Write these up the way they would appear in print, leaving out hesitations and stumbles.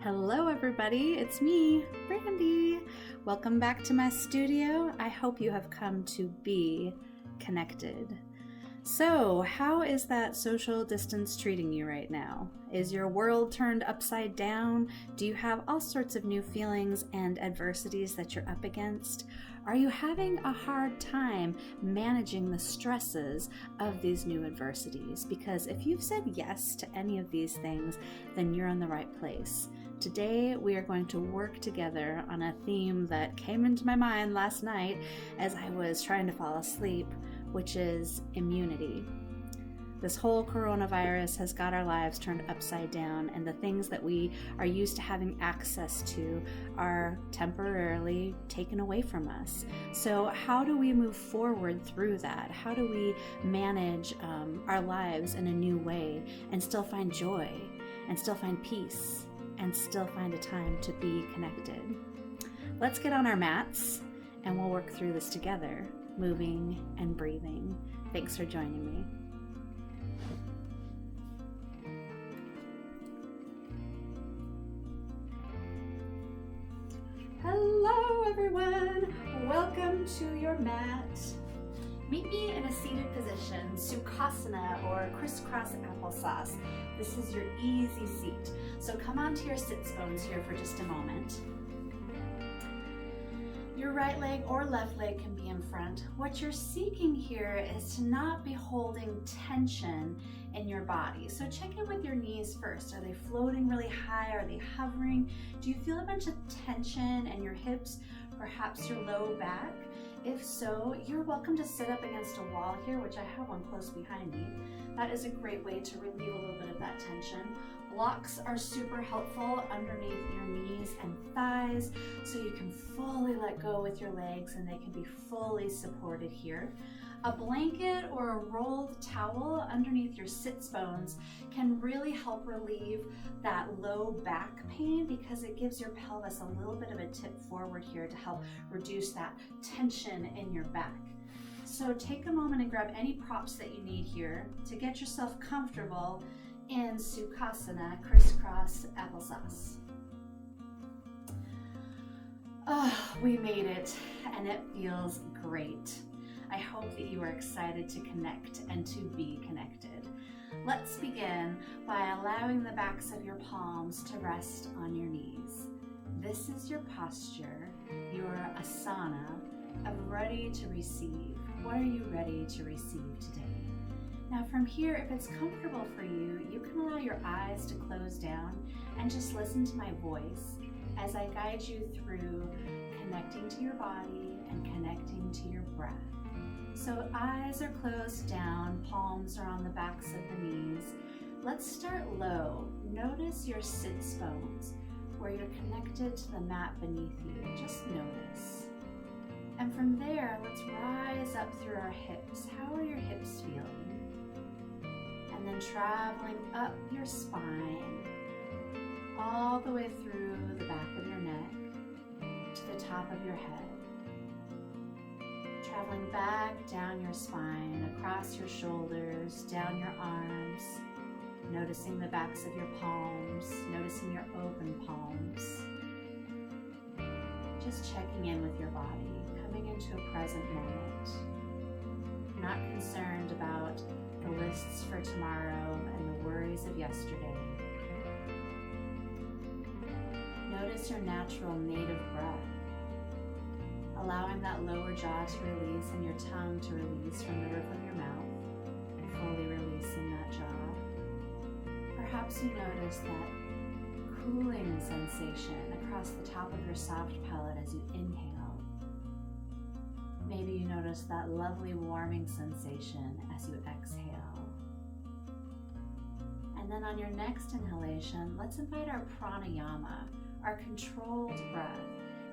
Hello everybody, it's me, Brandi. Welcome back to my studio. I hope you have come to be connected. So, how is that social distance treating you right now? Is your world turned upside down? Do you have all sorts of new feelings and adversities that you're up against? Are you having a hard time managing the stresses of these new adversities? Because if you've said yes to any of these things, then you're in the right place. Today, we are going to work together on a theme that came into my mind last night as I was trying to fall asleep, which is immunity. This whole coronavirus has got our lives turned upside down, and the things that we are used to having access to are temporarily taken away from us. So how do we move forward through that? How do we manage our lives in a new way and still find joy and still find peace and still find a time to be connected? Let's get on our mats and we'll work through this together, moving and breathing. Thanks for joining me. Hello everyone, welcome to your mat. Meet me in a seated position, Sukhasana or crisscross applesauce. This is your easy seat. So come onto your sits bones here for just a moment. Your right leg or left leg can be in front. What you're seeking here is to not be holding tension in your body. So check in with your knees first. Are they floating really high? Are they hovering? Do you feel a bunch of tension in your hips, perhaps your low back? If so, you're welcome to sit up against a wall here, which I have one close behind me. That is a great way to relieve a little bit of that tension. Blocks are super helpful underneath your knees and thighs, so you can fully let go with your legs and they can be fully supported here. A blanket or a rolled towel underneath your sits bones can really help relieve that low back pain because it gives your pelvis a little bit of a tip forward here to help reduce that tension in your back. So take a moment and grab any props that you need here to get yourself comfortable in Sukhasana, crisscross applesauce. Oh, we made it, and it feels great. I hope that you are excited to connect and to be connected. Let's begin by allowing the backs of your palms to rest on your knees. This is your posture, your asana of ready to receive. What are you ready to receive today? Now from here, if it's comfortable for you, you can allow your eyes to close down and just listen to my voice as I guide you through connecting to your body and connecting to your breath. So eyes are closed down, palms are on the backs of the knees. Let's start low. Notice your sits bones where you're connected to the mat beneath you. Just notice. And from there, let's rise up through our hips. How are your hips feeling? And then traveling up your spine, all the way through the back of your neck to the top of your head. Traveling back down your spine, across your shoulders, down your arms, noticing the backs of your palms, noticing your open palms. Just checking in with your body, coming into a present moment. Not concerned about the lists for tomorrow and the worries of yesterday. Notice your natural native breath, allowing that lower jaw to release and your tongue to release from the roof of your mouth, fully releasing that jaw. Perhaps you notice that cooling sensation across the top of your soft palate as you inhale. Maybe you notice that lovely warming sensation as you exhale. And then on your next inhalation, let's invite our pranayama, our controlled breath,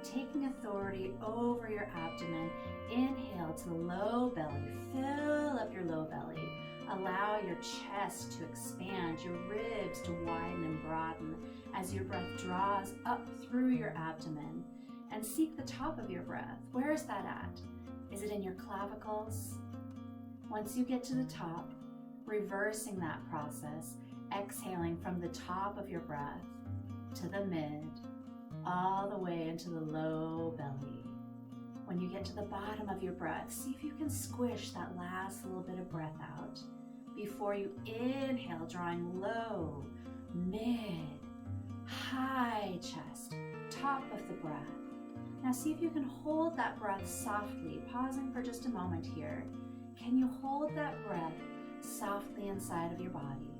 taking authority over your abdomen. Inhale to the low belly, fill up your low belly. Allow your chest to expand, your ribs to widen and broaden as your breath draws up through your abdomen. And seek the top of your breath. Where is that at? Is it in your clavicles? Once you get to the top, reversing that process, exhaling from the top of your breath, to the mid, all the way into the low belly. When you get to the bottom of your breath, see if you can squish that last little bit of breath out before you inhale, drawing low, mid, high chest, top of the breath. Now see if you can hold that breath softly, pausing for just a moment here. Can you hold that breath softly inside of your body?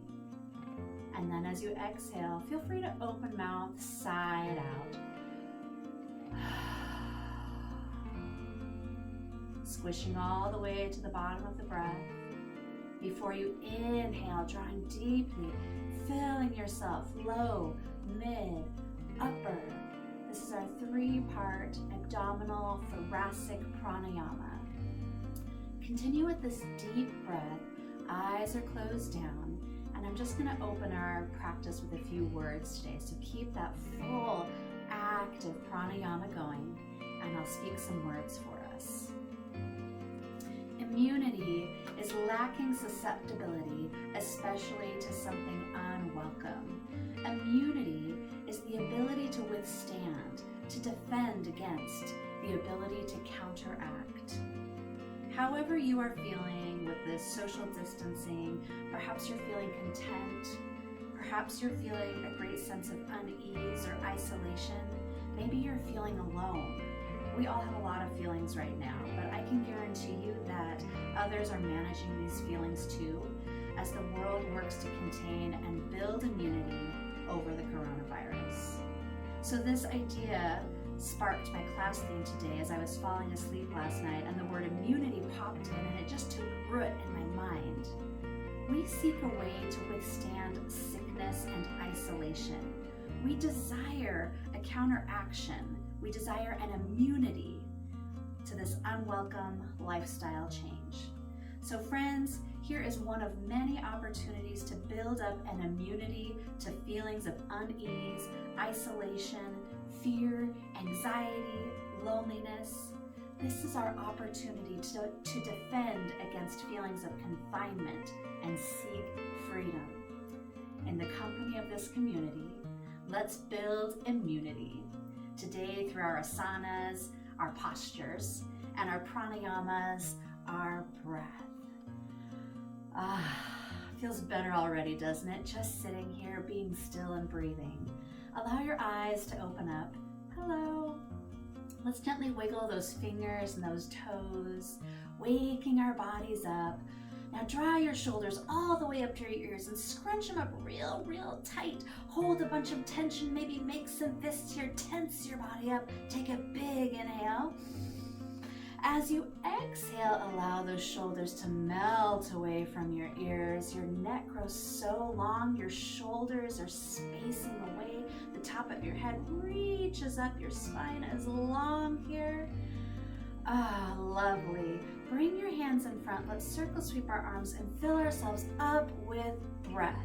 And then as you exhale, feel free to open mouth, side out. Squishing all the way to the bottom of the breath. Before you inhale, drawing deeply, filling yourself low, mid, upper. This is our 3-part abdominal thoracic pranayama. Continue with this deep breath. Eyes are closed down. And I'm just going to open our practice with a few words today. So keep that full, active pranayama going. And I'll speak some words for us. Immunity is lacking susceptibility, especially to something unwelcome. Immunity is the ability to withstand, to defend against, the ability to counteract. However you are feeling with this social distancing, perhaps you're feeling content, perhaps you're feeling a great sense of unease or isolation, maybe you're feeling alone. We all have a lot of feelings right now, but I can guarantee you that others are managing these feelings too, as the world works to contain and build immunity over the coronavirus. So this idea sparked my class theme today as I was falling asleep last night, and the word immunity popped in and it just took root in my mind. We seek a way to withstand sickness and isolation. We desire a counteraction. We desire an immunity to this unwelcome lifestyle change. So friends, here is one of many opportunities to build up an immunity to feelings of unease, isolation, fear, anxiety, loneliness. This is our opportunity to defend against feelings of confinement and seek freedom. In the company of this community, let's build immunity. Today, through our asanas, our postures, and our pranayamas, our breath. Feels better already, doesn't it? Just sitting here, being still and breathing. Allow your eyes to open up. Hello. Let's gently wiggle those fingers and those toes, waking our bodies up. Now draw your shoulders all the way up to your ears and scrunch them up real tight. Hold a bunch of tension, maybe make some fists here, tense your body up. Take a big inhale. As you exhale, allow those shoulders to melt away from your ears. Your neck grows so long, your shoulders are spacing away. The top of your head reaches up, your spine is long here. Lovely. Bring your hands in front. Let's circle sweep our arms and fill ourselves up with breath.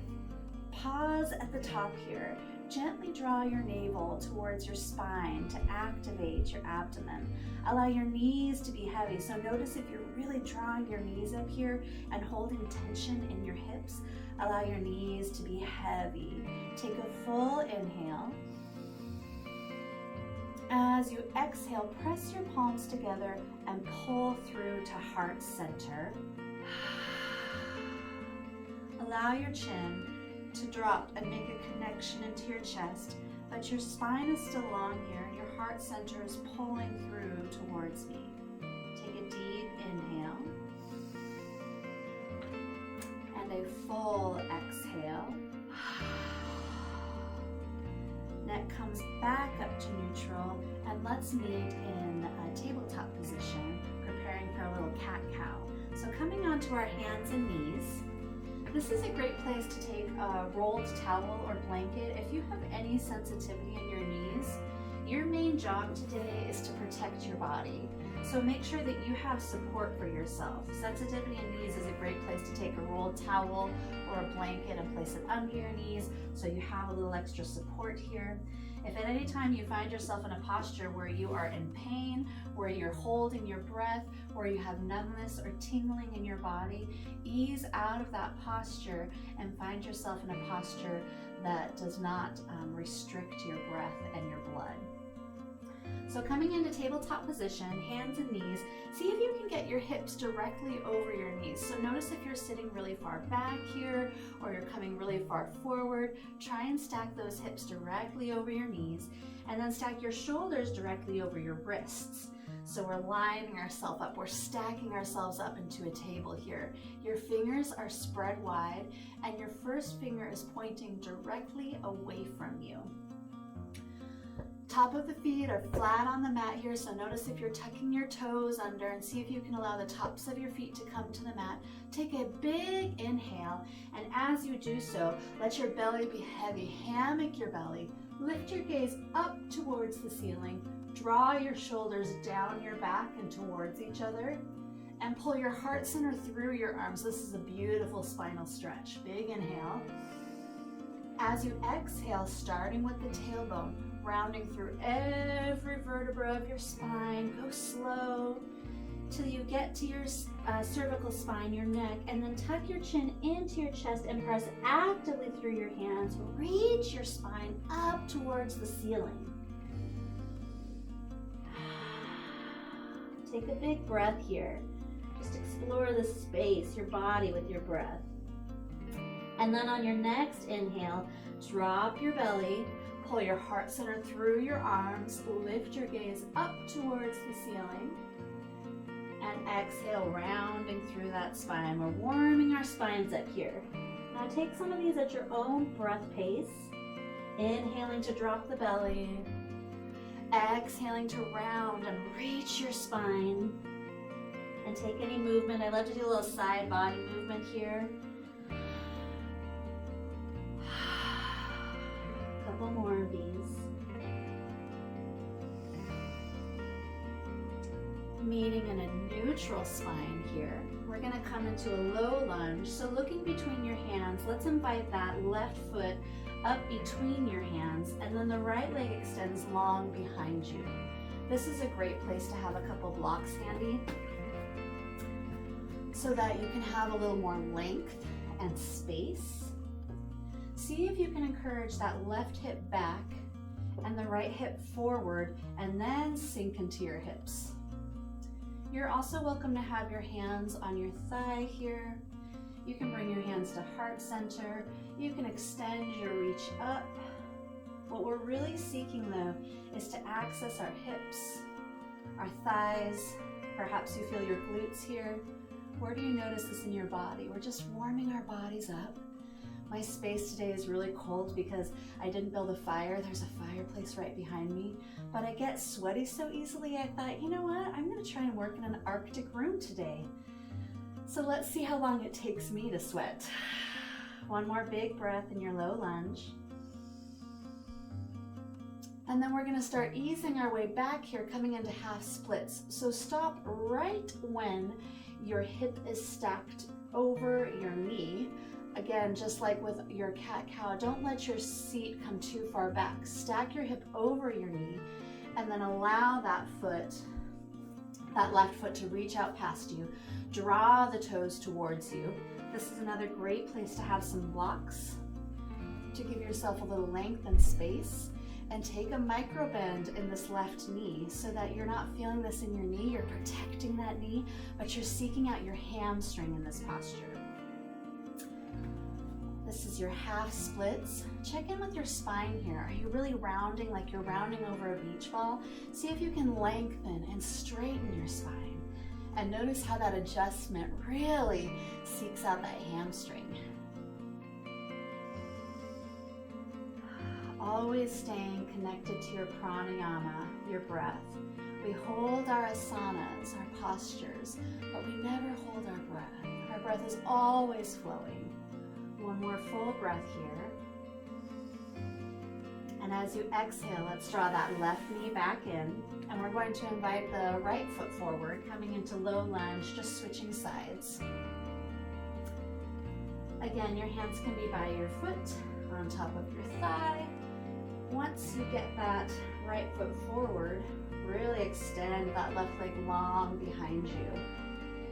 Pause at the top here. Gently draw your navel towards your spine to activate your abdomen. Allow your knees to be heavy. So notice if you're really drawing your knees up here and holding tension in your hips, allow your knees to be heavy. Take a full inhale. As you exhale, press your palms together and pull through to heart center. Allow your chin to drop and make a connection into your chest, but your spine is still long here and your heart center is pulling through towards me. Take a deep inhale and a full exhale. Neck comes back up to neutral, and let's meet in a tabletop position, preparing for a little cat-cow. So coming onto our hands and knees, this is a great place to take a rolled towel or blanket. If you have any sensitivity in your knees, your main job today is to protect your body. So make sure that you have support for yourself. Sensitivity in knees is a great place to take a rolled towel or a blanket and place it under your knees so you have a little extra support here. If at any time you find yourself in a posture where you are in pain, where you're holding your breath, or you have numbness or tingling in your body, ease out of that posture and find yourself in a posture that does not restrict your breath and your blood. So coming into tabletop position, hands and knees, see if you can get your hips directly over your knees. So notice if you're sitting really far back here or you're coming really far forward, try and stack those hips directly over your knees, and then stack your shoulders directly over your wrists. So we're lining ourselves up, we're stacking ourselves up into a table here. Your fingers are spread wide and your first finger is pointing directly away from you. Top of the feet are flat on the mat here, so notice if you're tucking your toes under and see if you can allow the tops of your feet to come to the mat. Take a big inhale, and as you do so, let your belly be heavy. Hammock your belly. Lift your gaze up towards the ceiling. Draw your shoulders down your back and towards each other, and pull your heart center through your arms. This is a beautiful spinal stretch. Big inhale. As you exhale, starting with the tailbone, rounding through every vertebra of your spine, go slow till you get to your cervical spine, your neck, and then tuck your chin into your chest and press actively through your hands. Reach your spine up towards the ceiling. Take a big breath here. Just explore the space, your body with your breath. And then on your next inhale, drop your belly, pull your heart center through your arms, lift your gaze up towards the ceiling, and exhale, rounding through that spine. We're warming our spines up here. Now take some of these at your own breath pace. Inhaling to drop the belly, exhaling to round and reach your spine, and take any movement. I love to do a little side body movement here. Couple more of these. Meeting in a neutral spine here. We're going to come into a low lunge. So looking between your hands, let's invite that left foot up between your hands, and then the right leg extends long behind you. This is a great place to have a couple blocks handy so that you can have a little more length and space. See if you can encourage that left hip back and the right hip forward, and then sink into your hips. You're also welcome to have your hands on your thigh here. You can bring your hands to heart center. You can extend your reach up. What we're really seeking though is to access our hips, our thighs. Perhaps you feel your glutes here. Where do you notice this in your body? We're just warming our bodies up. My space today is really cold because I didn't build a fire. There's a fireplace right behind me, but I get sweaty so easily. I thought, you know what? I'm gonna try and work in an Arctic room today. So let's see how long it takes me to sweat. One more big breath in your low lunge. And then we're gonna start easing our way back here, coming into half splits. So stop right when your hip is stacked over your knee. Again, just like with your cat-cow, don't let your seat come too far back. Stack your hip over your knee and then allow that foot, that left foot, to reach out past you. Draw the toes towards you. This is another great place to have some blocks to give yourself a little length and space. And take a micro bend in this left knee so that you're not feeling this in your knee. You're protecting that knee, but you're seeking out your hamstring in this posture. This is your half splits. Check in with your spine here. Are you really rounding like you're rounding over a beach ball? See if you can lengthen and straighten your spine. And notice how that adjustment really seeks out that hamstring. Always staying connected to your pranayama, your breath. We hold our asanas, our postures, but we never hold our breath. Our breath is always flowing. One more full breath here. And as you exhale, let's draw that left knee back in. And we're going to invite the right foot forward, coming into low lunge, just switching sides. Again, your hands can be by your foot, on top of your thigh. Once you get that right foot forward, really extend that left leg long behind you.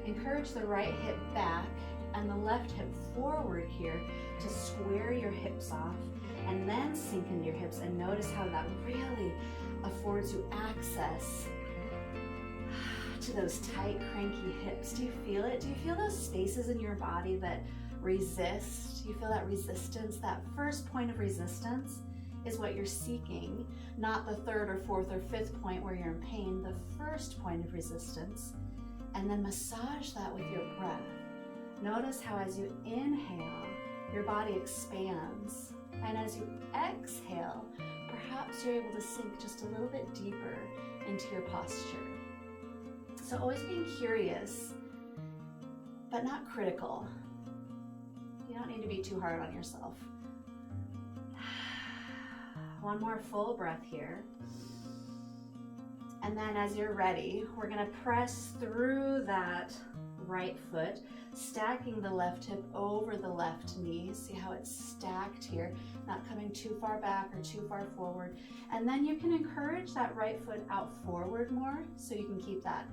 Encourage the right hip back and the left hip forward here to square your hips off, and then sink into your hips, and notice how that really affords you access to those tight, cranky hips. Do you feel it? Do you feel those spaces in your body that resist? You feel that resistance? That first point of resistance is what you're seeking, not the third or fourth or fifth point where you're in pain, the first point of resistance. And then massage that with your breath. Notice how as you inhale, your body expands. And as you exhale, perhaps you're able to sink just a little bit deeper into your posture. So always being curious, but not critical. You don't need to be too hard on yourself. One more full breath here. And then as you're ready, we're gonna press through that right foot, stacking the left hip over the left knee. See how it's stacked here, not coming too far back or too far forward. And then you can encourage that right foot out forward more, so you can keep that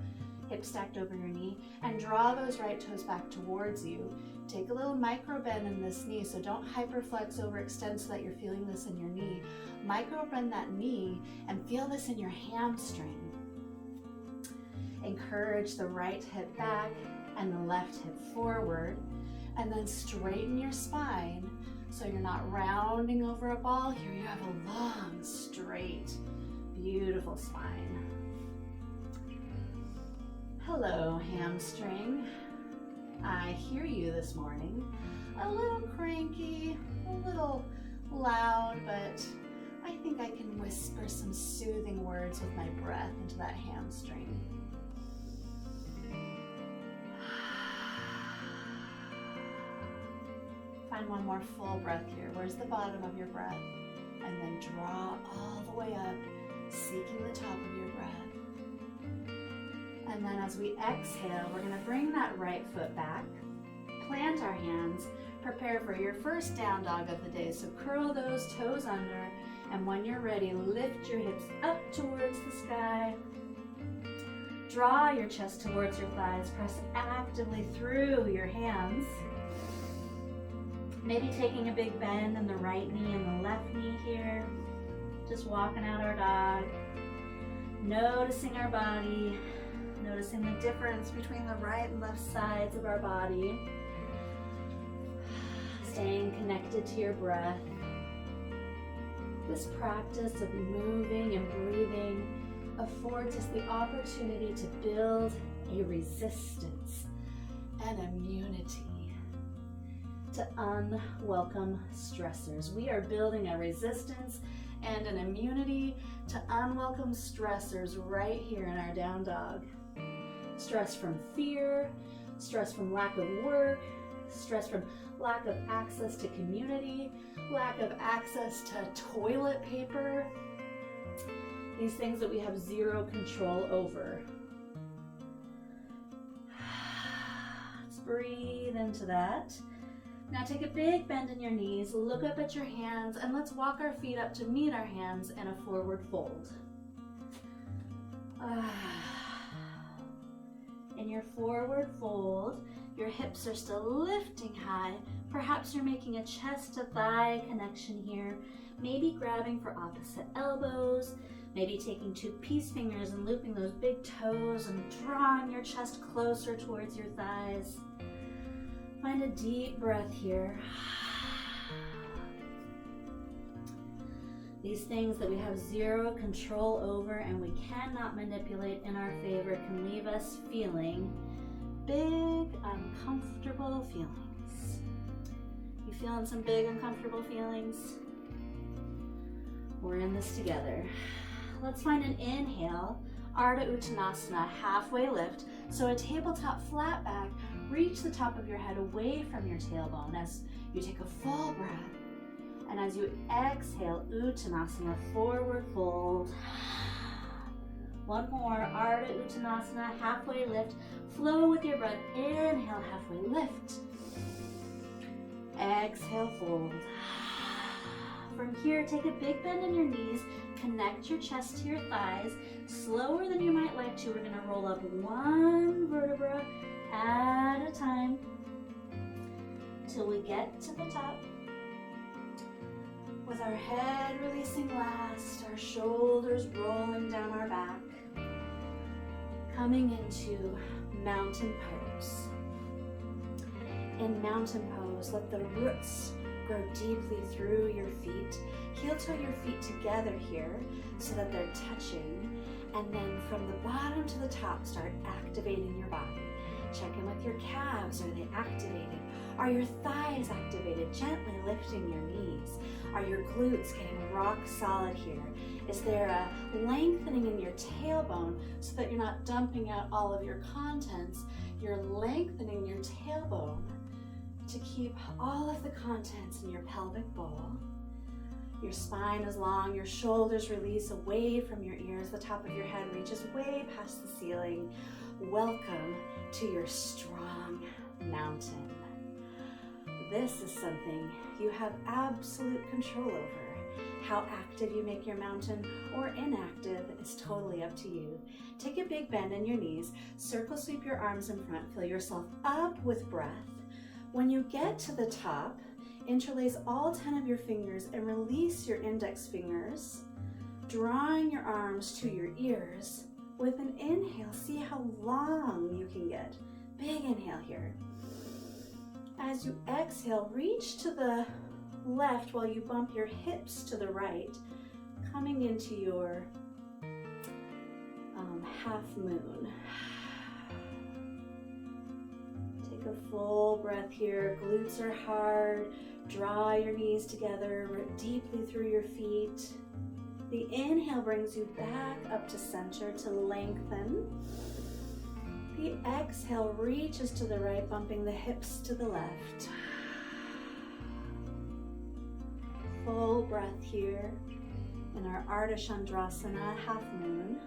hip stacked over your knee, and draw those right toes back towards you. Take a little micro bend in this knee, so don't hyperflex, overextend so that you're feeling this in your knee. Micro bend that knee and feel this in your hamstring. Encourage the right hip back and the left hip forward, and then straighten your spine so you're not rounding over a ball here. You have a long, straight, beautiful spine. Hello, hamstring. I hear you this morning. A little cranky, a little loud, but I think I can whisper some soothing words with my breath into that hamstring. Find one more full breath here. Where's the bottom of your breath? And then draw all the way up, seeking the top of your breath. And then as we exhale, we're gonna bring that right foot back, plant our hands, prepare for your first down dog of the day. So curl those toes under, and when you're ready, lift your hips up towards the sky. Draw your chest towards your thighs, press actively through your hands. Maybe taking a big bend in the right knee and the left knee here. Just walking out our dog. Noticing our body. Noticing the difference between the right and left sides of our body. Staying connected to your breath. This practice of moving and breathing affords us the opportunity to build a resistance and immunity to unwelcome stressors. We are building a resistance and an immunity to unwelcome stressors right here in our down dog. Stress from fear, stress from lack of work, stress from lack of access to community, lack of access to toilet paper. These things that we have zero control over. Let's breathe into that. Now take a big bend in your knees, look up at your hands, and let's walk our feet up to meet our hands in a forward fold. In your forward fold, your hips are still lifting high. Perhaps you're making a chest to thigh connection here, maybe grabbing for opposite elbows, maybe taking two peace fingers and looping those big toes and drawing your chest closer towards your thighs. Find a deep breath here. These things that we have zero control over and we cannot manipulate in our favor can leave us feeling big, uncomfortable feelings. You feeling some big, uncomfortable feelings? We're in this together. Let's find an inhale, Ardha Uttanasana, halfway lift. So a tabletop flat back, reach the top of your head away from your tailbone as you take a full breath. And as you exhale, Uttanasana, forward fold. One more, Ardha Uttanasana, halfway lift. Flow with your breath. Inhale, halfway lift. Exhale, fold. From here, take a big bend in your knees. Connect your chest to your thighs. Slower than you might like to. We're gonna roll up one vertebra at a time. till we get to the top. With our head releasing last, our shoulders rolling down our back, coming into mountain pose. In mountain pose, let the roots grow deeply through your feet. Heel toe your feet together here so that they're touching. And then from the bottom to the top, start activating your body. Check in with your calves. Are they activated? Are your thighs activated? Gently lifting your knees. Are your glutes getting rock solid here? Is there a lengthening in your tailbone so that you're not dumping out all of your contents? You're lengthening your tailbone to keep all of the contents in your pelvic bowl. Your spine is long, your shoulders release away from your ears, the top of your head reaches way past the ceiling. Welcome to your strong mountain. This is something you have absolute control over. How active you make your mountain or inactive is totally up to you. Take a big bend in your knees, circle sweep your arms in front, fill yourself up with breath. When you get to the top, interlace all 10 of your fingers and release your index fingers, drawing your arms to your ears. With an inhale, see how long you can get. Big inhale here. As you exhale, reach to the left while you bump your hips to the right, coming into your half moon. Take a full breath here. Glutes are hard. Draw your knees together, root deeply through your feet. The inhale brings you back up to center to lengthen. The exhale reaches to the right, bumping the hips to the left. Full breath here in our Ardha Chandrasana, half moon.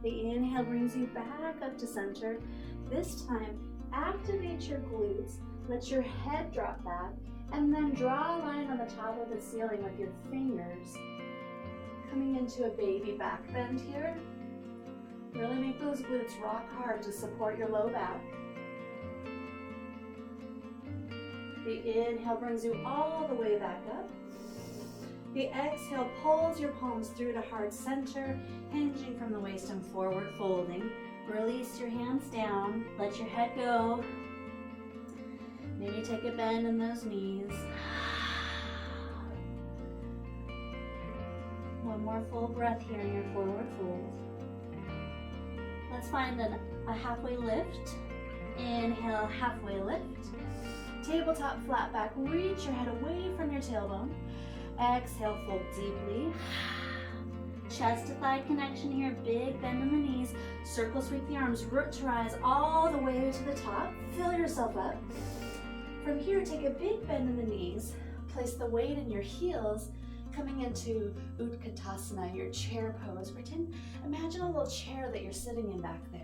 The inhale brings you back up to center. This time, activate your glutes, let your head drop back, and then draw a line on the top of the ceiling with your fingers. Coming into a baby back bend here. Really make those glutes rock hard to support your low back. The inhale brings you all the way back up. The exhale pulls your palms through to heart center, hinging from the waist and forward folding. Release your hands down, let your head go. Maybe take a bend in those knees. One more full breath here in your forward fold. Let's find a halfway lift. Inhale, halfway lift. Tabletop flat back, reach your head away from your tailbone. Exhale, fold deeply. Chest to thigh connection here, big bend in the knees. Circle sweep the arms, root to rise all the way to the top. Fill yourself up. From here, take a big bend in the knees. Place the weight in your heels, coming into Utkatasana, your chair pose. Imagine a little chair that you're sitting in back there.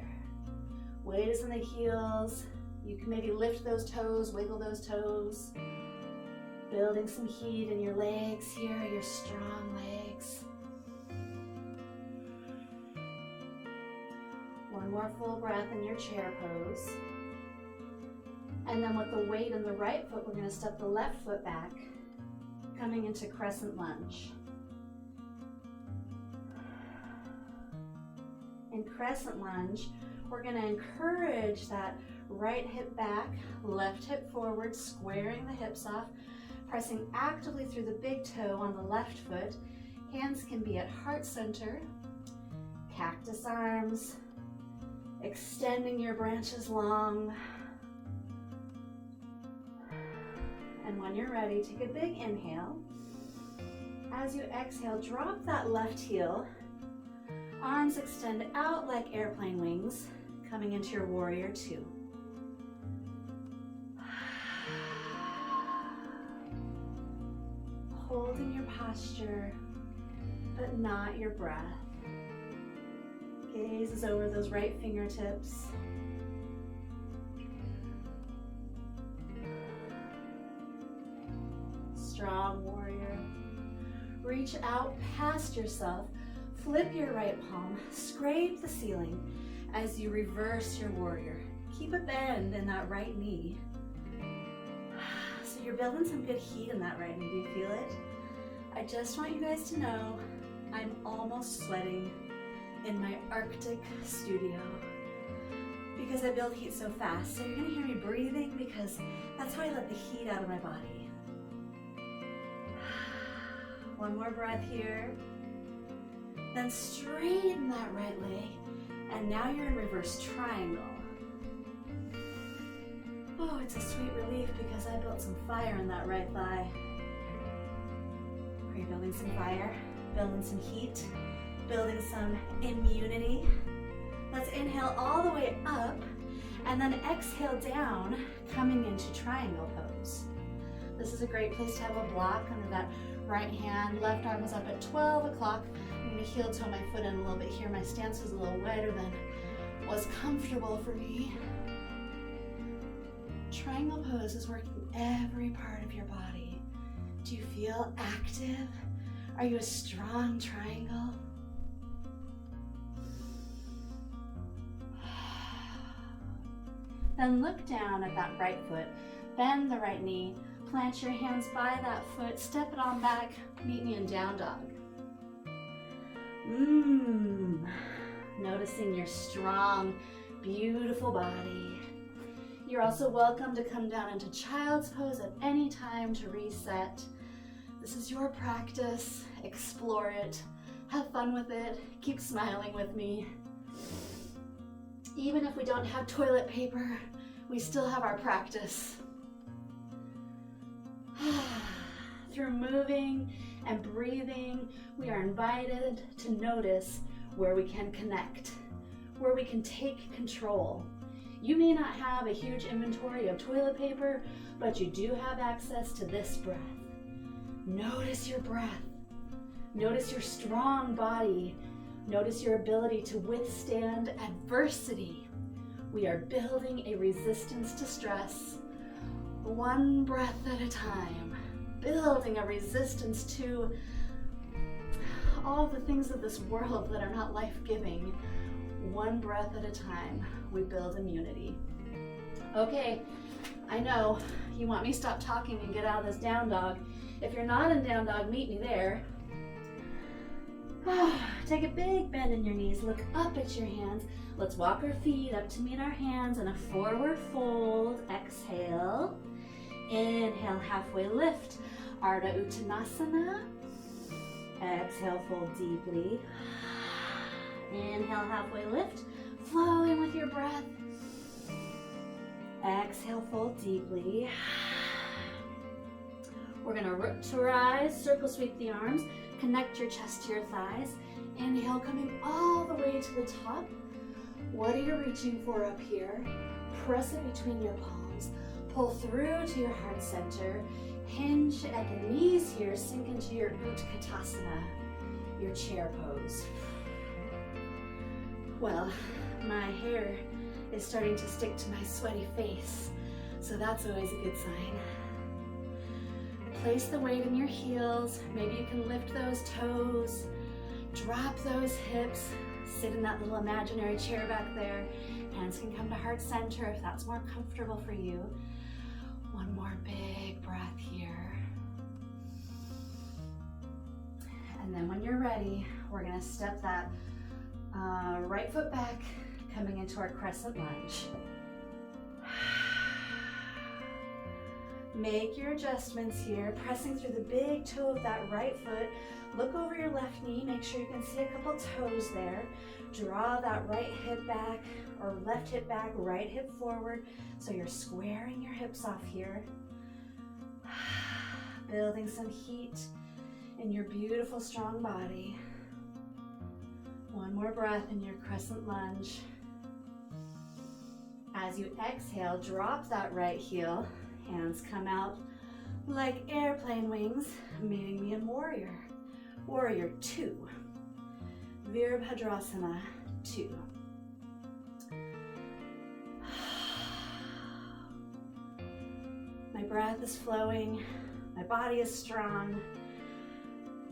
Weight is in the heels. You can maybe lift those toes, wiggle those toes. Building some heat in your legs here, your strong legs. One more full breath in your chair pose. And then with the weight in the right foot, we're going to step the left foot back, coming into crescent lunge. In crescent lunge, we're going to encourage that right hip back, left hip forward, squaring the hips off, pressing actively through the big toe on the left foot. Hands can be at heart center, cactus arms, extending your branches long. And when you're ready, take a big inhale. As you exhale, drop that left heel. Arms extend out like airplane wings, coming into your warrior two. Holding your posture, but not your breath. Gaze is over those right fingertips. Strong warrior. Reach out past yourself. Flip your right palm. Scrape the ceiling. as you reverse your warrior. Keep a bend in that right knee. So you're building some good heat in that right knee. Do you feel it? I just want you guys to know I'm almost sweating in my Arctic studio because I build heat so fast. So you're gonna hear me breathing because that's how I let the heat out of my body. One more breath here. Then straighten that right leg. And now you're in reverse triangle. Oh, it's a sweet relief because I built some fire in that right thigh. Are you building some fire? Building some heat? Building some immunity? Let's inhale all the way up and then exhale down, coming into triangle pose. This is a great place to have a block under that right hand. Left arm is up at 12 o'clock. I'm going to heel toe my foot in a little bit here. My stance is a little wider than was comfortable for me. Triangle pose is working every part of your body. Do you feel active? Are you a strong triangle? Then look down at that right foot, bend the right knee, plant your hands by that foot, step it on back, meet me in down dog. Noticing your strong, beautiful body. You're also welcome to come down into child's pose at any time to reset. This is your practice. Explore it. Have fun with it. Keep smiling with me. Even if we don't have toilet paper, we still have our practice. Through moving and breathing, we are invited to notice where we can connect, where we can take control. You may not have a huge inventory of toilet paper, but you do have access to this breath. Notice your breath. Notice your strong body. Notice your ability to withstand adversity. We are building a resistance to stress, one breath at a time. Building a resistance to all the things of this world that are not life-giving. One breath at a time, we build immunity. Okay, I know you want me to stop talking and get out of this down dog. If you're not in down dog, meet me there. Take a big bend in your knees, look up at your hands. Let's walk our feet up to meet our hands in a forward fold. Exhale. Inhale, halfway lift. Ardha Uttanasana. Exhale, fold deeply. Inhale, halfway lift. Flowing with your breath. Exhale, fold deeply. We're gonna to rise, circle sweep the arms, connect your chest to your thighs. Inhale, coming all the way to the top. What are you reaching for up here? Press it between your palms. Pull through to your heart center. Hinge at the knees here. Sink into your Utkatasana, your chair pose. Well, my hair is starting to stick to my sweaty face, so that's always a good sign. Place the weight in your heels. Maybe you can lift those toes. Drop those hips. Sit in that little imaginary chair back there. Hands can come to heart center if that's more comfortable for you. One more big breath here. And then when you're ready, we're gonna step that right foot back, coming into our crescent lunge. Make your adjustments here, pressing through the big toe of that right foot. Look over your left knee, make sure you can see a couple toes there. Draw that right hip back, or left hip back, right hip forward. So you're squaring your hips off here. Building some heat in your beautiful, strong body. One more breath in your crescent lunge. As you exhale, drop that right heel. Hands come out like airplane wings, meeting me in warrior. Warrior 2. Virabhadrasana 2. My breath is flowing. My body is strong.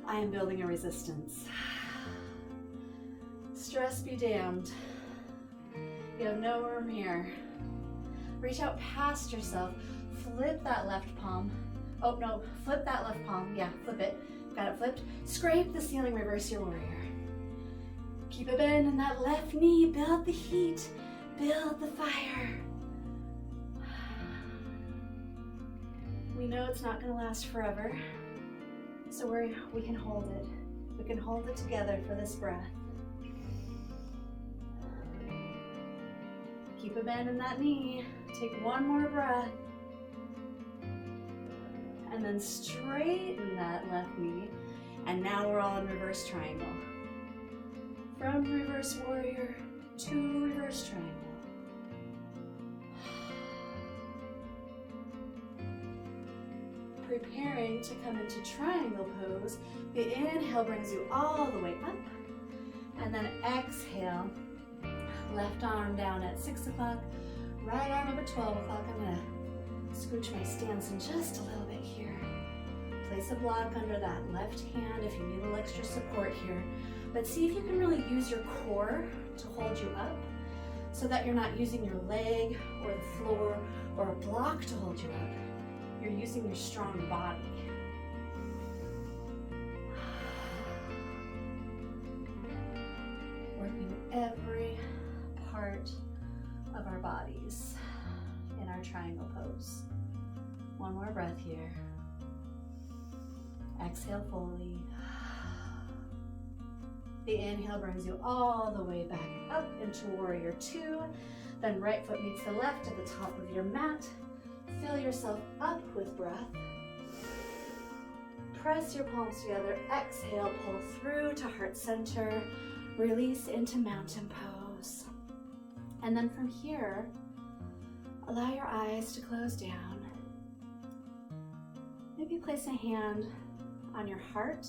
I am building a resistance. Stress be damned. You have no room here. Reach out past yourself. Flip that left palm. Oh no, flip that left palm. Yeah, flip it. Got it flipped. Scrape the ceiling, reverse your warrior. Keep a bend in that left knee. Build the heat. Build the fire. We know it's not going to last forever, so we can hold it. We can hold it together for this breath. Keep a bend in that knee. Take one more breath. And then straighten that left knee. And now we're all in reverse triangle. From reverse warrior to reverse triangle. Preparing to come into triangle pose. The inhale brings you all the way up. And then exhale. Left arm down at 6 o'clock. Right arm up at 12 o'clock. I'm going to scooch my stance in just a little bit here. Place a block under that left hand if you need a little extra support here. But see if you can really use your core to hold you up so that you're not using your leg or the floor or a block to hold you up. You're using your strong body. Working every part of our bodies in our triangle pose. One more breath here. Exhale fully. The inhale brings you all the way back up into warrior two. Then right foot meets the left at the top of your mat. Fill yourself up with breath. Press your palms together. Exhale, pull through to heart center. Release into mountain pose. And then from here, allow your eyes to close down. Maybe place a hand on your heart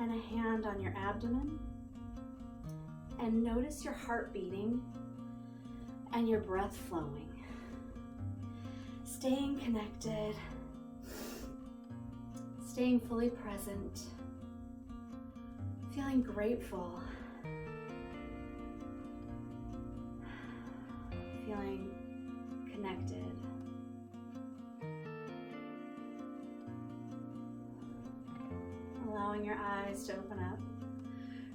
and a hand on your abdomen. And notice your heart beating and your breath flowing. Staying connected, staying fully present, feeling grateful, feeling connected. Allowing your eyes to open up,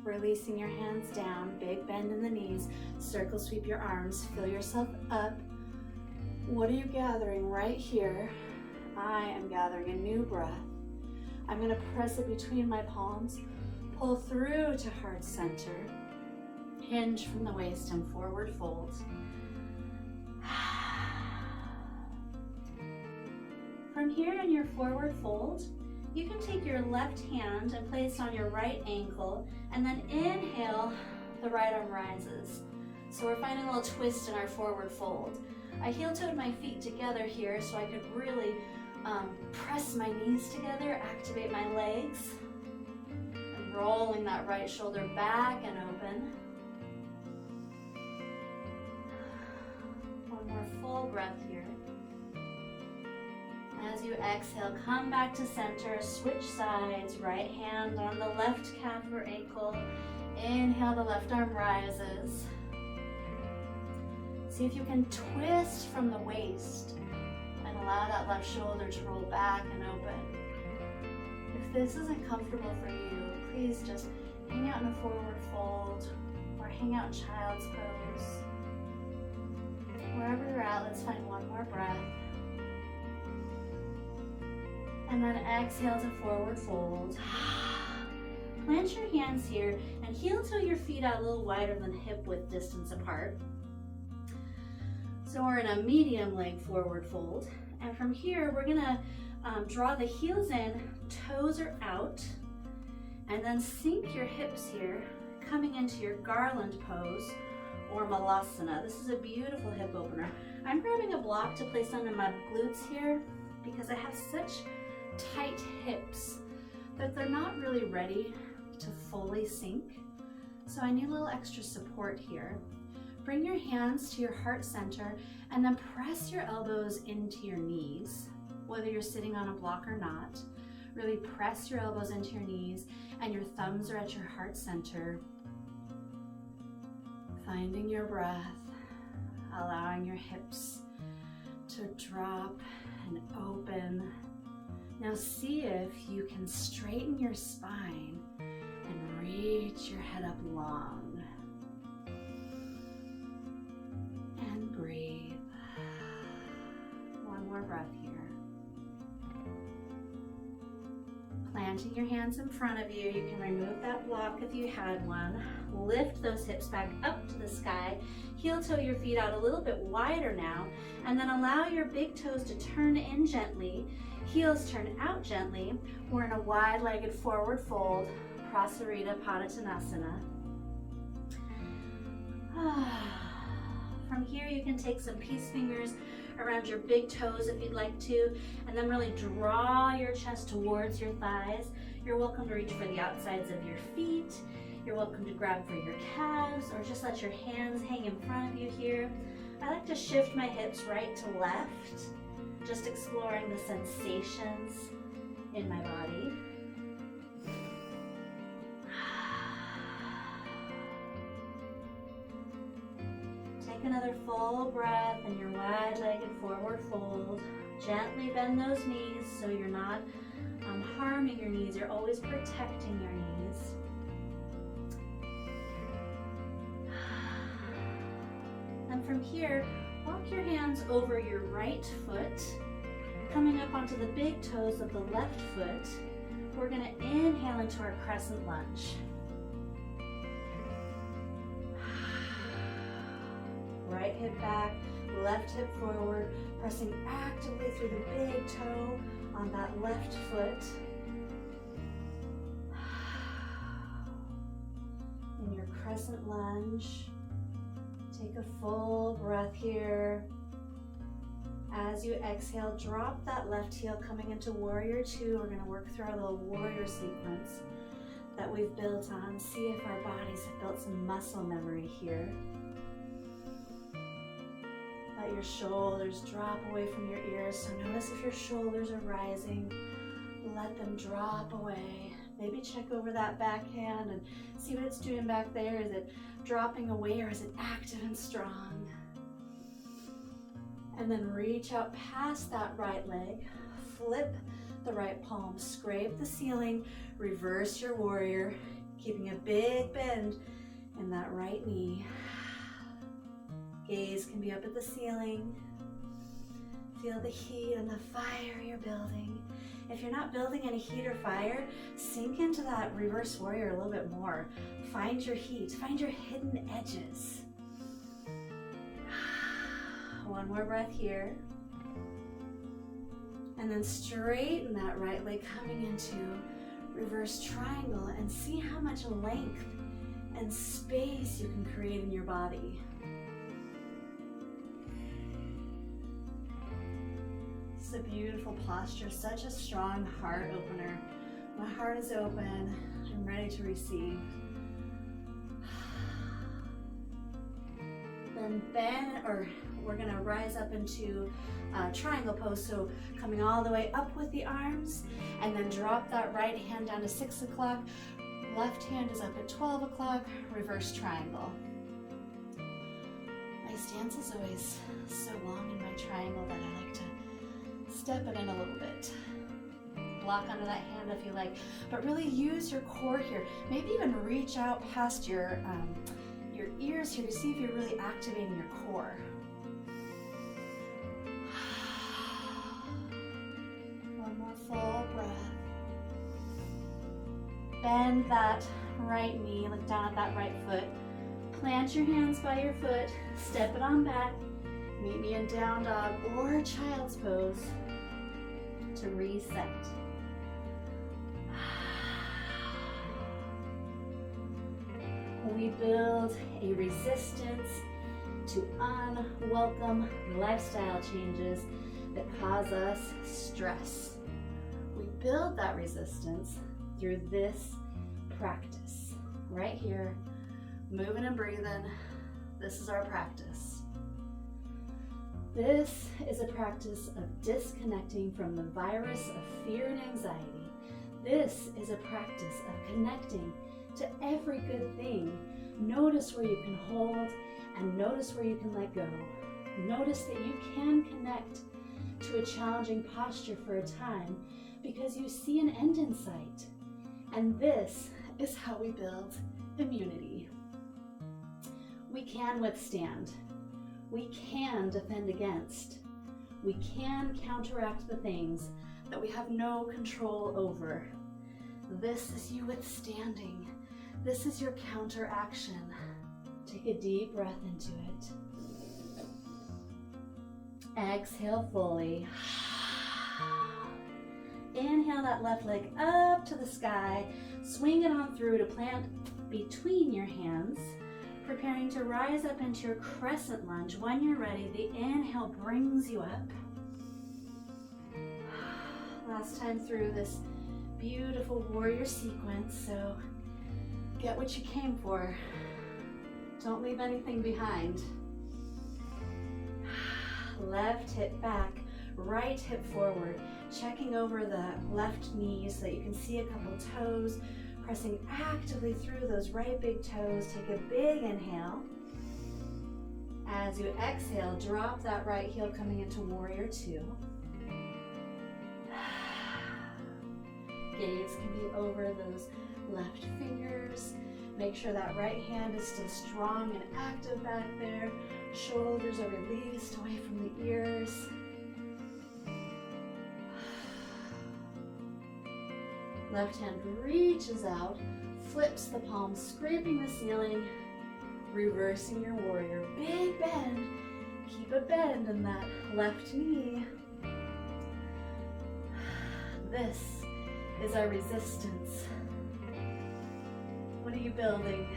releasing your hands down, big bend in the knees, circle sweep your arms, fill yourself up. What are you gathering right here? I am gathering a new breath. I'm going to press it between my palms, pull through to heart center, hinge from the waist and forward fold. From here in your forward fold, you can take your left hand and place it on your right ankle, and then inhale, the right arm rises. So we're finding a little twist in our forward fold. I heel-toed my feet together here so I could really press my knees together, activate my legs, and rolling that right shoulder back and open. One more full breath here. As you exhale, come back to center, switch sides, right hand on the left calf or ankle. Inhale, the left arm rises. See if you can twist from the waist and allow that left shoulder to roll back and open. If this isn't comfortable for you, please just hang out in a forward fold or hang out in child's pose. Wherever you're at, let's find one more breath. And then exhale to forward fold. Plant your hands here and heel toe your feet out a little wider than hip width distance apart. So we're in a medium leg forward fold. And from here, we're gonna draw the heels in, toes are out, and then sink your hips here, coming into your garland pose or malasana. This is a beautiful hip opener. I'm grabbing a block to place under my glutes here because I have such tight hips that they're not really ready to fully sink. So I need a little extra support here. Bring your hands to your heart center and then press your elbows into your knees, whether you're sitting on a block or not. Really press your elbows into your knees and your thumbs are at your heart center. Finding your breath, allowing your hips to drop and open. Now see if you can straighten your spine and reach your head up long. And breathe. One more breath here. Planting your hands in front of you, you can remove that block if you had one. Lift those hips back up to the sky. Heel toe your feet out a little bit wider now, and then allow your big toes to turn in gently. Heels turn out gently. We're in a wide-legged forward fold, Prasarita Padottanasana. From here, you can take some peace fingers around your big toes if you'd like to, and then really draw your chest towards your thighs. You're welcome to reach for the outsides of your feet. You're welcome to grab for your calves, or just let your hands hang in front of you here. I like to shift my hips right to left, just exploring the sensations in my body. Take another full breath in your wide-legged forward fold. Gently bend those knees so you're not harming your knees. You're always protecting your knees. And from here, walk your hands over your right foot, coming up onto the big toes of the left foot. We're going to inhale into our crescent lunge. Right hip back, left hip forward, pressing actively through the big toe on that left foot. In your crescent lunge, take a full breath here. As you exhale, drop that left heel coming into Warrior Two. We're going to work through our little warrior sequence that we've built on. See if our bodies have built some muscle memory here. Let your shoulders drop away from your ears. So notice if your shoulders are rising, let them drop away. Maybe check over that backhand and see what it's doing back there. Is it dropping away or is it active and strong? And then reach out past that right leg, flip the right palm, scrape the ceiling, reverse your warrior, keeping a big bend in that right knee. Gaze can be up at the ceiling. Feel the heat and the fire you're building. If you're not building any heat or fire, sink into that reverse warrior a little bit more. Find your heat, find your hidden edges. One more breath here. And then straighten that right leg coming into reverse triangle and see how much length and space you can create in your body. It's a beautiful posture, such a strong heart opener. My heart is open. I'm ready to receive. Then bend, or we're gonna rise up into triangle pose. So coming all the way up with the arms, and then drop that right hand down to 6 o'clock. Left hand is up at 12 o'clock, reverse triangle. My stance is always so long in my triangle that I like to step it in a little bit. Block under that hand if you like, but really use your core here. Maybe even reach out past your ears here to see if you're really activating your core. One more full breath. Bend that right knee, look down at that right foot. Plant your hands by your foot, step it on back. Meet me in down dog or child's pose to reset. We build a resistance to unwelcome lifestyle changes that cause us stress. We build that resistance through this practice. Right here, moving and breathing. This is our practice. This is a practice of disconnecting from the virus of fear and anxiety. This is a practice of connecting to every good thing, Notice where you can hold and notice where you can let go. Notice that you can connect to a challenging posture for a time because you see an end in sight. And this is how we build immunity. We can withstand. We can defend against. We can counteract the things that we have no control over. This is you withstanding. This is your counteraction. Take a deep breath into it. Exhale fully. Inhale that left leg up to the sky. Swing it on through to plant between your hands. Preparing to rise up into your crescent lunge. When you're ready, the inhale brings you up. Last time through this beautiful warrior sequence, so get what you came for. Don't leave anything behind. Left hip back, right hip forward, checking over the left knee so that you can see a couple toes, pressing actively through those right big toes. Take a big inhale. As you exhale, drop that right heel coming into warrior two. Gaze can be over those left fingers. Make sure that right hand is still strong and active back there. Shoulders are released away from the ears. Left hand reaches out, flips the palms, scraping the ceiling, reversing your warrior. Big bend. Keep a bend in that left knee. This is our resistance. What are you building?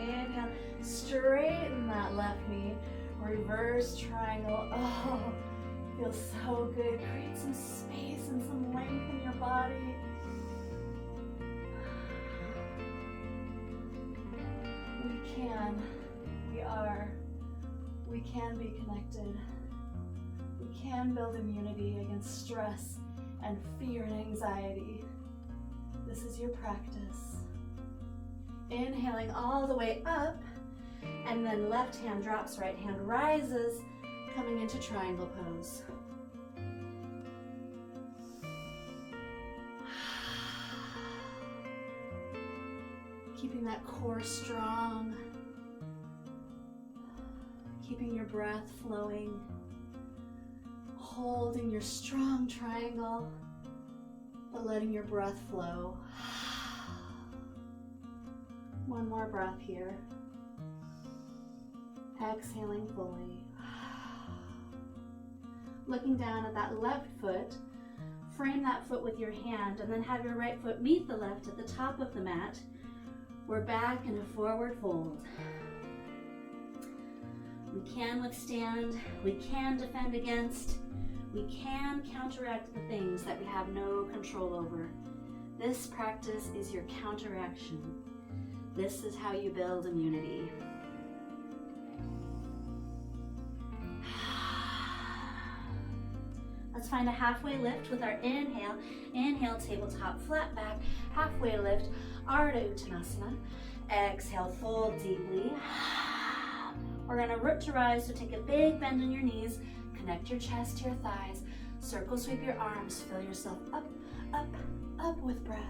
Inhale, straighten that left knee, reverse triangle. Oh, feels so good. Create some space and some length in your body. We can be connected. We can build immunity against stress and fear and anxiety. This is your practice. Inhaling all the way up, and then left hand drops, right hand rises, coming into triangle pose. Keeping that core strong, keeping your breath flowing, holding your strong triangle, but letting your breath flow. One more breath here. Exhaling fully. Looking down at that left foot, frame that foot with your hand, and then have your right foot meet the left at the top of the mat. We're back in a forward fold. We can withstand, we can defend against, we can counteract the things that we have no control over. This practice is your counteraction. This is how you build immunity. Let's find a halfway lift with our inhale. Inhale, tabletop, flat back, halfway lift, Ardha Uttanasana. Exhale, fold deeply. We're gonna root to rise, so take a big bend in your knees, connect your chest to your thighs, circle sweep your arms, fill yourself up, up, up with breath.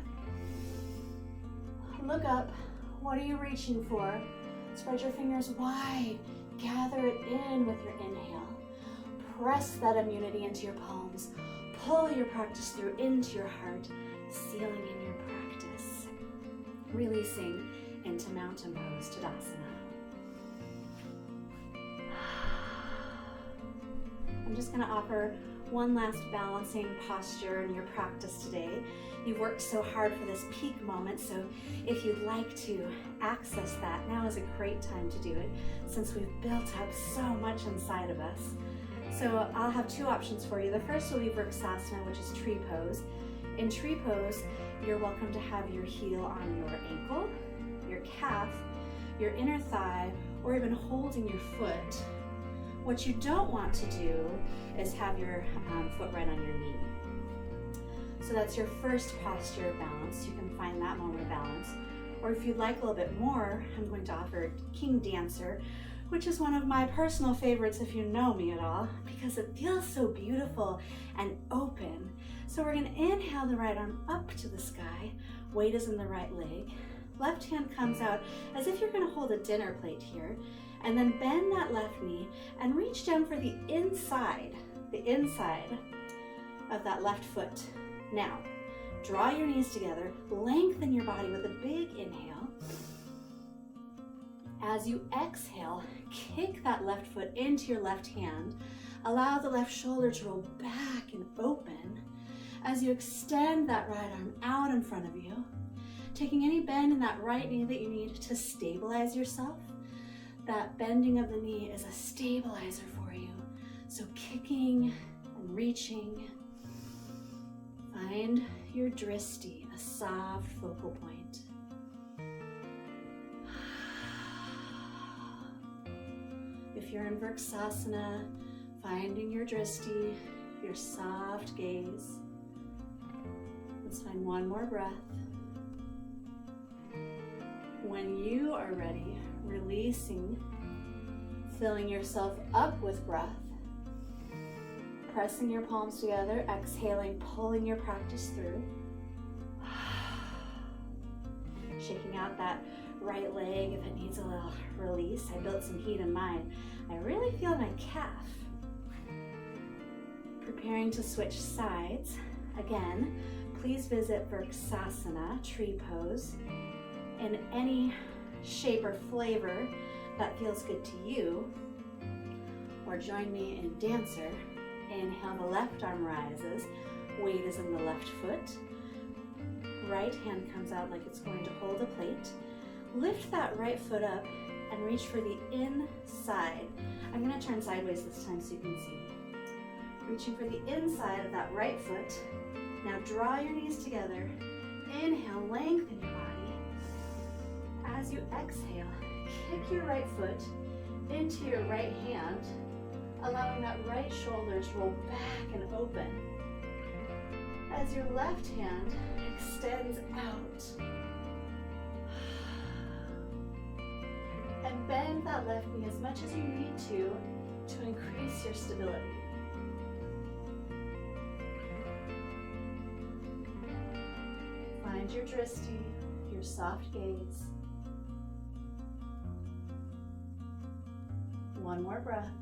Look up. What are you reaching for? Spread your fingers wide. Gather it in with your inhale. Press that immunity into your palms. Pull your practice through into your heart, sealing in your practice. Releasing into mountain pose, Tadasana. I'm just going to offer one last balancing posture in your practice today. You've worked so hard for this peak moment, so if you'd like to access that, now is a great time to do it, since we've built up so much inside of us. So I'll have two options for you. The first will be Vrksasana, which is tree pose. In tree pose, you're welcome to have your heel on your ankle, your calf, your inner thigh, or even holding your foot. What you don't want to do is have your foot right on your knee. So that's your first posture of balance. You can find that moment of balance. Or if you'd like a little bit more, I'm going to offer King Dancer, which is one of my personal favorites if you know me at all, because it feels so beautiful and open. So we're going to inhale the right arm up to the sky. Weight is in the right leg. Left hand comes out as if you're going to hold a dinner plate here. And then bend that left knee and reach down for the inside of that left foot. Now, draw your knees together, lengthen your body with a big inhale. As you exhale, kick that left foot into your left hand. Allow the left shoulder to roll back and open as you extend that right arm out in front of you, taking any bend in that right knee that you need to stabilize yourself. That bending of the knee is a stabilizer for you. So kicking and reaching. Find your drishti, a soft focal point. If you're in Vrksasana, finding your drishti, your soft gaze. Let's find one more breath. When you are ready, releasing, filling yourself up with breath, pressing your palms together, exhaling, pulling your practice through. Shaking out that right leg if it needs a little release. I built some heat in mine. I really feel my calf. Preparing to switch sides. Again, please visit Vrksasana, tree pose, in any shape or flavor that feels good to you. Or join me in Dancer. Inhale, the left arm rises. Weight is in the left foot. Right hand comes out like it's going to hold a plate. Lift that right foot up and reach for the inside. I'm going to turn sideways this time so you can see. Reaching for the inside of that right foot. Now draw your knees together. Inhale, lengthen your body. As you exhale, kick your right foot into your right hand, allowing that right shoulder to roll back and open. As your left hand extends out. And bend that left knee as much as you need to increase your stability. Find your drishti, your soft gaze. One more breath.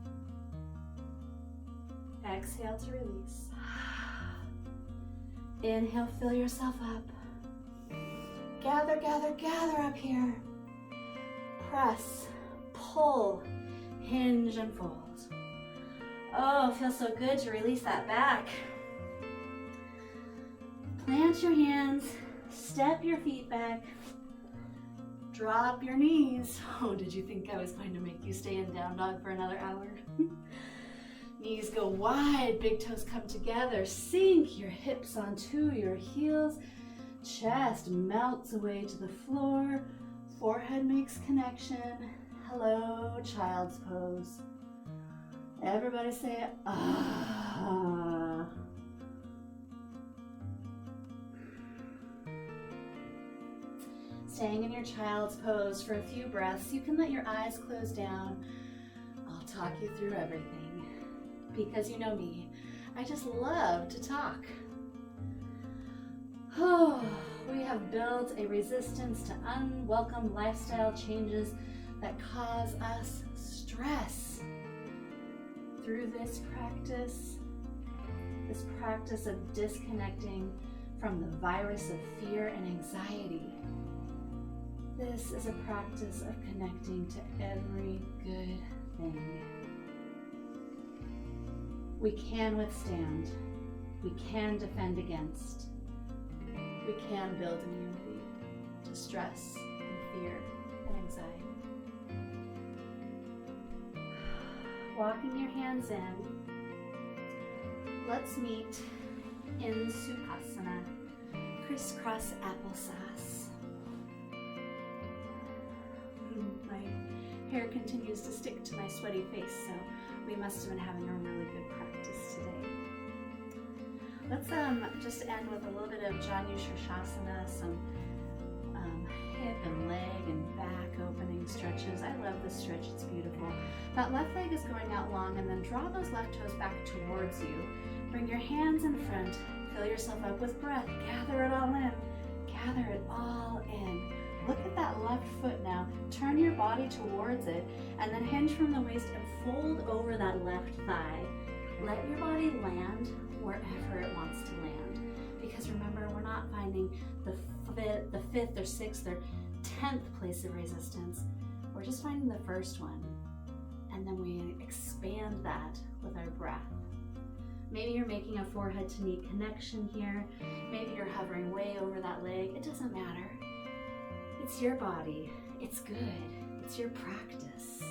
Exhale to release. Inhale, fill yourself up. Gather, gather, gather up here. Press, pull, hinge, and fold. Oh, it feels so good to release that back. Plant your hands, step your feet back, drop your knees. Oh, did you think I was going to make you stay in down dog for another hour? Knees go wide, big toes come together. Sink your hips onto your heels. Chest melts away to the floor. Forehead makes connection. Hello, child's pose. Everybody say, ah. Staying in your child's pose for a few breaths. You can let your eyes close down. I'll talk you through everything. Because you know me, I just love to talk. Oh, we have built a resistance to unwelcome lifestyle changes that cause us stress. Through this practice of disconnecting from the virus of fear and anxiety, this is a practice of connecting to every good thing. We can withstand, we can defend against, we can build immunity to stress and fear and anxiety. Walking your hands in, let's meet in Sukhasana, crisscross applesauce. My hair continues to stick to my sweaty face, so we must have been having a really good practice today. Let's just end with a little bit of Janu Shirshasana, some hip and leg and back opening stretches. I love this stretch, it's beautiful. That left leg is going out long, and then draw those left toes back towards you. Bring your hands in front, fill yourself up with breath, gather it all in, gather it all in. Look at that left foot now, turn your body towards it, and then hinge from the waist and fold over that left thigh. Let your body land wherever it wants to land. Because remember, we're not finding the fifth or sixth or 10th place of resistance. We're just finding the first one. And then we expand that with our breath. Maybe you're making a forehead to knee connection here. Maybe you're hovering way over that leg. It doesn't matter. It's your body. It's good. It's your practice.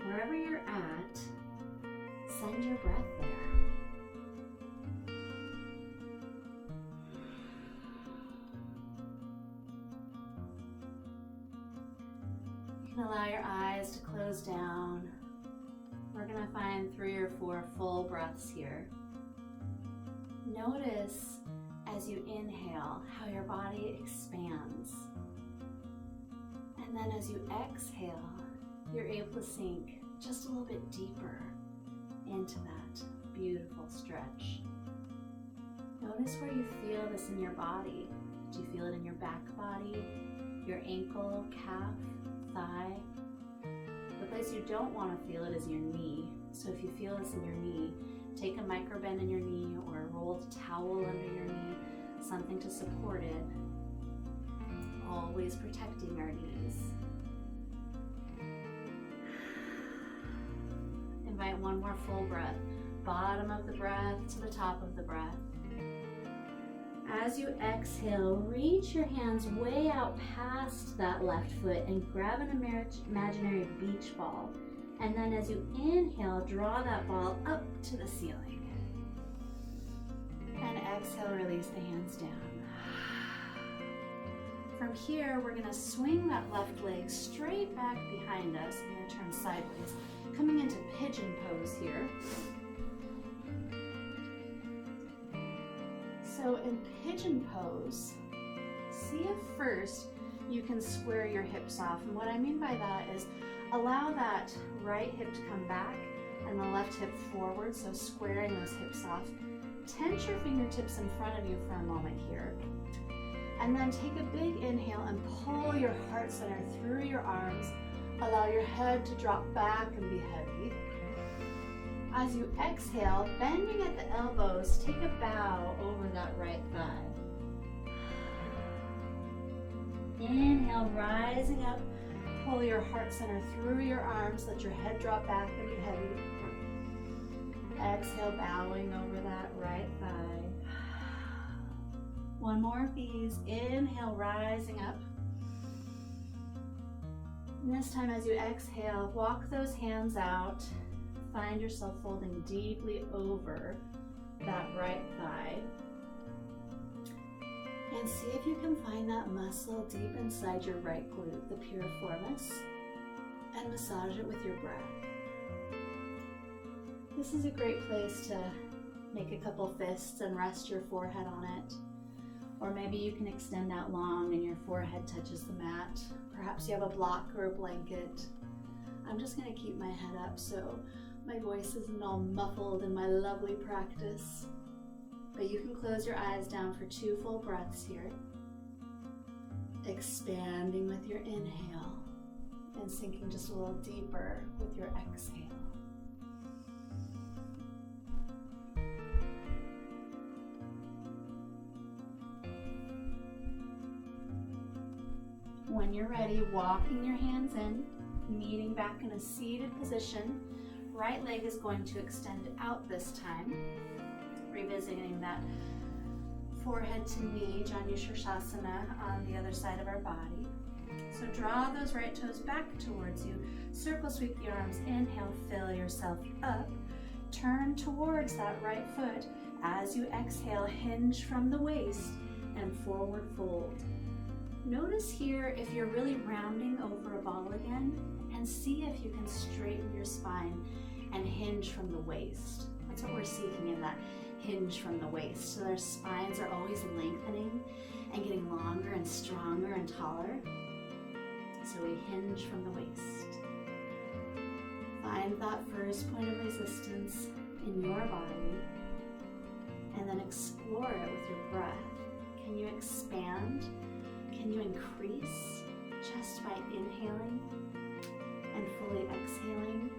Wherever you're at, send your breath there. You can allow your eyes to close down. We're going to find 3 or 4 full breaths here. Notice as you inhale how your body expands. And then as you exhale, you're able to sink just a little bit deeper into that beautiful stretch. Notice where you feel this in your body. Do you feel it in your back body, your ankle, calf, thigh? The place you don't want to feel it is your knee. So if you feel this in your knee, take a micro bend in your knee or a rolled towel under your knee, something to support it. Always protecting our knees. Invite one more full breath. Bottom of the breath to the top of the breath. As you exhale, reach your hands way out past that left foot and grab an imaginary beach ball. And then as you inhale, draw that ball up to the ceiling. And exhale, release the hands down. From here, we're gonna swing that left leg straight back behind us. We're gonna turn sideways, coming into pigeon pose here. So in pigeon pose, see if first you can square your hips off. And what I mean by that is allow that right hip to come back and the left hip forward, so squaring those hips off. Tense your fingertips in front of you for a moment here. And then take a big inhale and pull your heart center through your arms. Allow your head to drop back and be heavy. As you exhale, bending at the elbows, take a bow over that right thigh. Inhale, rising up. Pull your heart center through your arms. Let your head drop back and be heavy. Exhale, bowing over that right thigh. One more of these. Inhale, rising up. And this time as you exhale, walk those hands out. Find yourself folding deeply over that right thigh. And see if you can find that muscle deep inside your right glute, the piriformis, and massage it with your breath. This is a great place to make a couple fists and rest your forehead on it. Or maybe you can extend out long and your forehead touches the mat. Perhaps you have a block or a blanket. I'm just going to keep my head up so my voice isn't all muffled in my lovely practice. But you can close your eyes down for 2 full breaths here. Expanding with your inhale and sinking just a little deeper with your exhale. When you're ready, walking your hands in, meeting back in a seated position. Right leg is going to extend out this time, revisiting that forehead to knee, Janu Shirshasana on the other side of our body. So draw those right toes back towards you. Circle sweep the arms. Inhale, fill yourself up. Turn towards that right foot. As you exhale, hinge from the waist and forward fold. Notice here if you're really rounding over a ball again, and see if you can straighten your spine and hinge from the waist. That's what we're seeking in that hinge from the waist. So their spines are always lengthening and getting longer and stronger and taller. So we hinge from the waist. Find that first point of resistance in your body and then explore it with your breath. Can you expand? Can you increase just by inhaling and fully exhaling?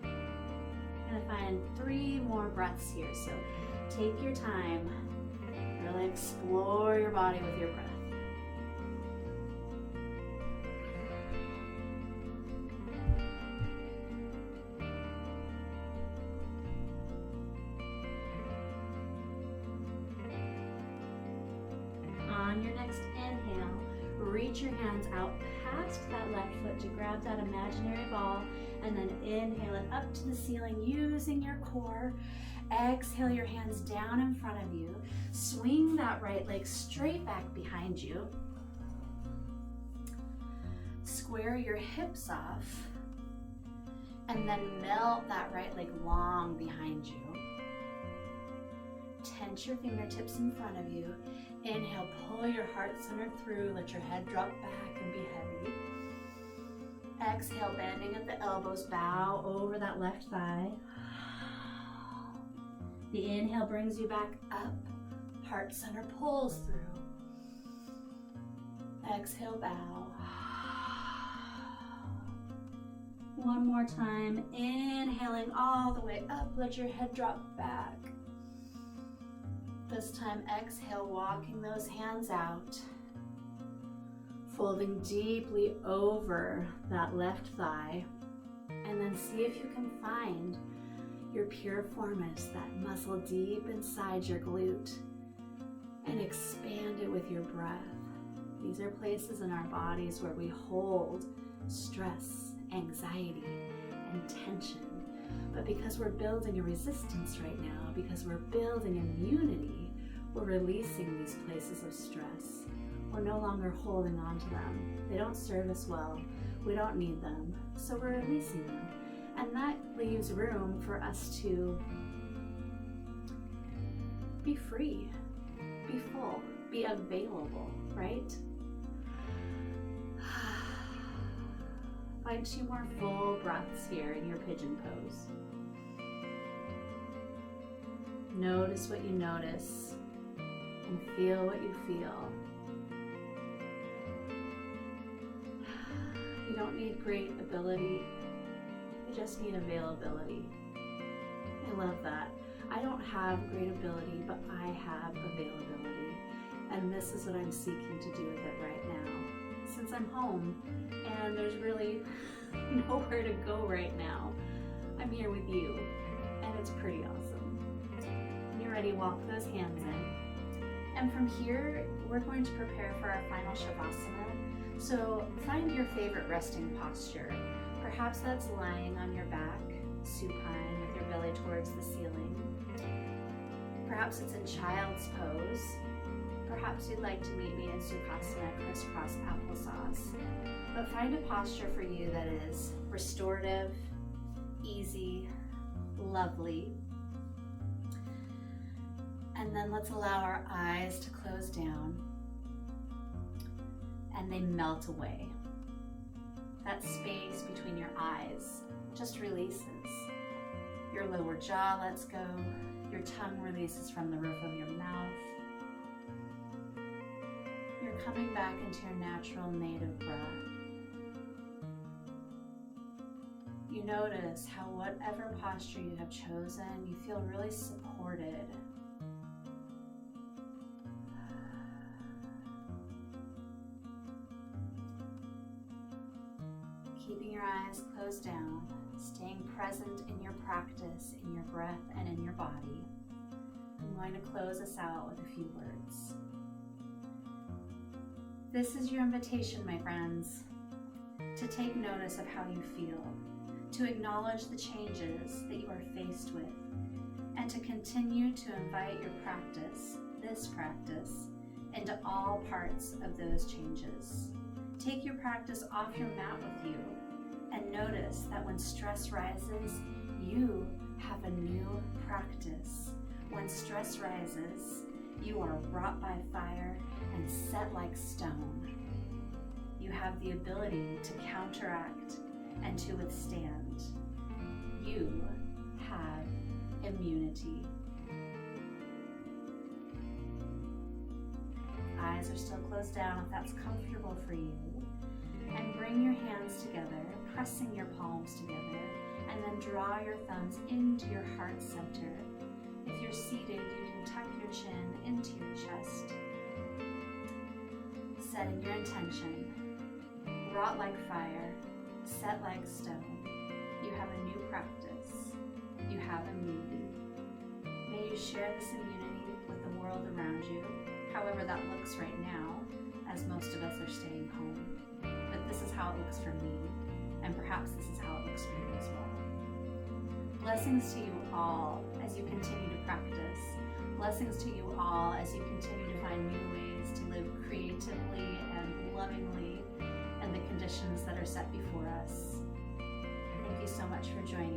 I'm gonna find 3 more breaths here, so take your time. Really explore your body with your breath. On your next inhale, reach your hands out past that left foot to grab that imaginary ball, and then inhale it up to the ceiling using your core. Exhale your hands down in front of you. Swing that right leg straight back behind you. Square your hips off, and then melt that right leg long behind you. Tense your fingertips in front of you. Inhale, pull your heart center through, let your head drop back and be heavy. Exhale, bending at the elbows, bow over that left thigh. The inhale brings you back up, heart center pulls through. Exhale, bow. One more time, inhaling all the way up, let your head drop back. This time, exhale, walking those hands out, folding deeply over that left thigh, and then see if you can find your piriformis, that muscle deep inside your glute, and expand it with your breath. These are places in our bodies where we hold stress, anxiety, and tension. But because we're building a resistance right now, because we're building immunity, we're releasing these places of stress. We're no longer holding on to them. They don't serve us well. We don't need them. So we're releasing them. And that leaves room for us to be free, be full, be available, right? Find 2 more full breaths here in your pigeon pose. Notice what you notice and feel what you feel. You don't need great ability, you just need availability. I love that. I don't have great ability, but I have availability. And this is what I'm seeking to do with it right now. Since I'm home and there's really nowhere to go right now, I'm here with you, and it's pretty awesome. When you're ready, walk those hands in. And from here, we're going to prepare for our final Shavasana. So find your favorite resting posture. Perhaps that's lying on your back, supine with your belly towards the ceiling. Perhaps it's in child's pose. Perhaps you'd like to meet me in Sukhasana, crisscross applesauce. But find a posture for you that is restorative, easy, lovely. And then let's allow our eyes to close down and they melt away. That space between your eyes just releases. Your lower jaw lets go. Your tongue releases from the roof of your mouth. You're coming back into your natural native breath. You notice how whatever posture you have chosen, you feel really supported. Keeping your eyes closed down, staying present in your practice, in your breath, and in your body. I'm going to close us out with a few words. This is your invitation, my friends, to take notice of how you feel, to acknowledge the changes that you are faced with, and to continue to invite your practice, this practice, into all parts of those changes. Take your practice off your mat with you and notice that when stress rises, you have a new practice. When stress rises, you are wrought by fire and set like stone. You have the ability to counteract and to withstand. You have immunity. Eyes are still closed down if that's comfortable for you. And bring your hands together, pressing your palms together, and then draw your thumbs into your heart center. If you're seated, you can tuck your chin into your chest. Setting your intention. Wrought like fire, set like stone. You have a new practice. You have immunity. May you share this immunity with the world around you, however that looks right now, as most of us are staying home. But this is how it looks for me, and perhaps this is how it looks for you as well. Blessings to you all as you continue to practice. Blessings to you all as you continue to find new ways to live creatively and lovingly in the conditions that are set before us. Thank you so much for joining